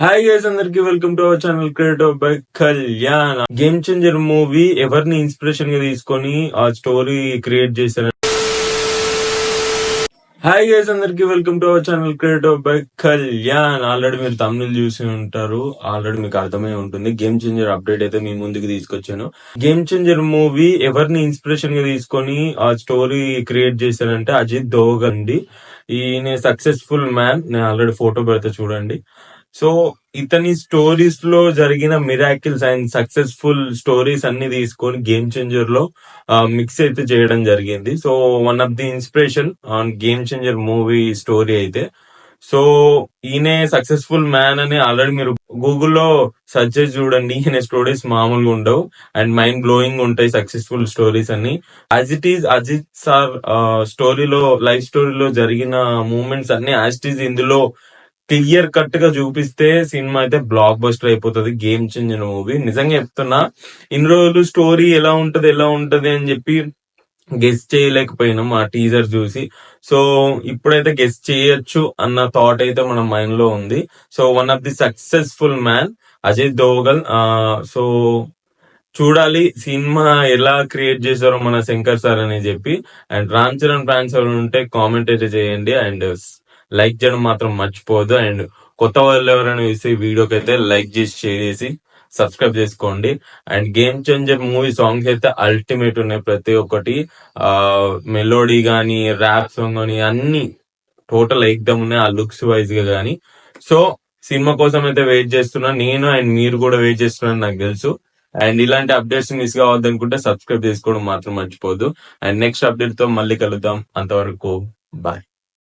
Hi guys, అందరికి welcome to our channel creative by Kalyan. Game changer movie ఎవరిని inspiration గా తీసుకొని ఆ స్టోరీ క్రియేట్ చేశారు. హాయ్ గైస్, అందరికి welcome to our channel creative by Kalyan. Already మీరు తమిళ్ చూసి ఉంటారు, ఆల్రెడీ మీకు అర్థమై ఉంటుంది. గేమ్ చేంజర్ అప్డేట్ అయితే మీ ముందుకు తీసుకొచ్చాను. గేమ్ చేంజర్ మూవీ ఎవరిని ఇన్స్పిరేషన్ గా తీసుకొని ఆ స్టోరీ క్రియేట్ చేశారంటే అజిత్ దోవగన్ అండి. ఈయన సక్సెస్ఫుల్ మ్యాన్. నేను ఆల్రెడీ ఫోటో పెడితే చూడండి. సో ఇతని స్టోరీస్ లో జరిగిన మిరాకిల్స్ అండ్ సక్సెస్ఫుల్ స్టోరీస్ అన్ని తీసుకొని గేమ్ చేంజర్ లో మిక్స్ అయితే చేయడం జరిగింది. So one of the inspiration on game changer movie story అయితే. సో ఈయనే సక్సెస్ఫుల్ మ్యాన్ అని ఆల్రెడీ మీరు గూగుల్లో సెర్చ్ చేసి చూడండి. ఈయన స్టోరీస్ మామూలుగా ఉండవు అండ్ మైండ్ బ్లోయింగ్ ఉంటాయి సక్సెస్ఫుల్ స్టోరీస్ అన్ని. As it is Ajith sir స్టోరీలో, లైఫ్ స్టోరీలో జరిగిన మూమెంట్స్ అన్ని యాజ్ ఇట్ ఈస్ ఇందులో క్లియర్ కట్ గా చూపిస్తే సినిమా అయితే బ్లాక్ బస్టర్ అయిపోతుంది. గేమ్ చేంజర్ మూవీ నిజంగా చెప్తున్నా. ఇన్ని రోజులు స్టోరీ ఎలా ఉంటది అని చెప్పి గెస్ట్ చేయలేకపోయినాం ఆ టీజర్ చూసి. సో ఇప్పుడైతే గెస్ట్ చేయొచ్చు అన్న థాట్ అయితే మన మైండ్ లో ఉంది. So one of the successful man Ajay Devgan. So చూడాలి సినిమా ఎలా క్రియేట్ చేశారో మన శంకర్ సార్ అని చెప్పి. అండ్ రామ్ చరణ్ ఫ్యాన్స్ ఎవరు ఉంటే కామెంట్ అయితే చేయండి అండ్ లైక్ చేయడం మాత్రం మర్చిపోవద్దు. అండ్ కొత్త వాళ్ళు ఎవరైనా చూసి వీడియోకి అయితే లైక్ చేసి షేర్ చేసి సబ్స్క్రైబ్ చేసుకోండి. And game changer movie songs అయితే అల్టిమేట్ ఉన్నాయి. ప్రతి ఒక్కటి మెలోడీ గానీ, ర్యాప్ సాంగ్ గానీ అన్ని టోటల్ ఎగ్దమ్ ఉన్నాయి ఆ లుక్స్ వైజ్ గా గానీ. సో సినిమా కోసం అయితే వెయిట్ చేస్తున్నా నేను, అండ్ మీరు కూడా వెయిట్ చేస్తున్నాను నాకు తెలుసు. అండ్ ఇలాంటి అప్డేట్స్ మిస్ కావద్దు అనుకుంటే సబ్స్క్రైబ్ చేసుకోవడం మాత్రం మర్చిపోవద్దు. అండ్ నెక్స్ట్ అప్డేట్ తో మళ్ళీ కలుద్దాం. అంతవరకు బాయ్.